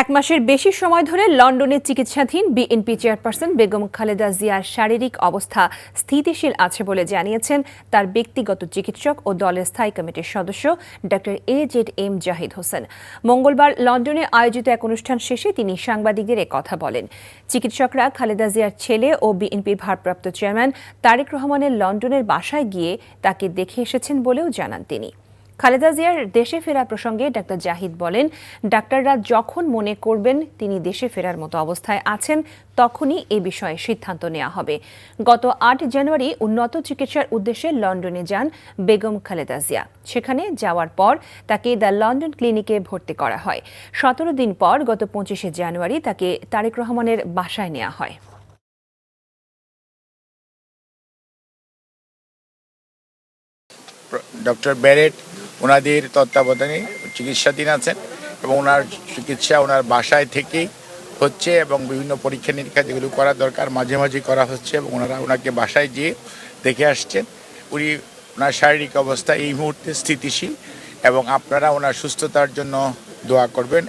এক মাসের বেশি সময় ধরে লন্ডনে চিকিৎসাধীন বিএনপি চেয়ারপারসন বেগম খালেদা জিয়ার শারীরিক অবস্থা স্থিতিশীল আছে বলে জানিয়েছেন তার ব্যক্তিগত চিকিৎসক ও দলের স্থায়ী কমিটির সদস্য ডক্টর AZM জাহিদ হোসেন। মঙ্গলবার লন্ডনে আয়োজিত এক অনুষ্ঠান শেষে তিনি সাংবাদিকদের কথা বলেন। চিকিৎসকরা খালেদা জিয়ার ছেলে ও বিএনপির ভারপ্রাপ্ত চেয়ারম্যান তারেক রহমানের লন্ডনের বাসায় গিয়ে তাকে দেখে এসেছেন বলেও জানান তিনি। খালেদা জিয়ার দেশে ফেরা প্রসঙ্গে ডাক্তার জাহিদ বলেন, ডাক্তাররা যখন মনে করবেন তিনি দেশে ফেরার মতো অবস্থায় আছেন তখনই এ বিষয়ে সিদ্ধান্ত নেওয়া হবে। গত ৮ জানুয়ারি উন্নত চিকিৎসার উদ্দেশ্যে লন্ডনে যান বেগম খালেদা জিয়া। সেখানে যাওয়ার পর তাকে দ্য লন্ডন ক্লিনিকে ভর্তি করা হয়। ১৭ দিন পর গত ২৫শে জানুয়ারি তাকে তারেক রহমানের বাসায় নেওয়া হয়। ডক্টর ব্যারেট ওনাদের তত্ত্বাবধানে চিকিৎসাধীন আছেন এবং ওনার চিকিৎসা ওনার বাসায় থেকেই হচ্ছে এবং বিভিন্ন পরীক্ষা নিরীক্ষা যেগুলো করা দরকার মাঝে মাঝে করা হচ্ছে এবং ওনারা ওনাকে বাসায় গিয়ে দেখে আসছেন। ওনার শারীরিক অবস্থা এই মুহূর্তে স্থিতিশীল এবং আপনারা ওনার সুস্থতার জন্য দোয়া করবেন।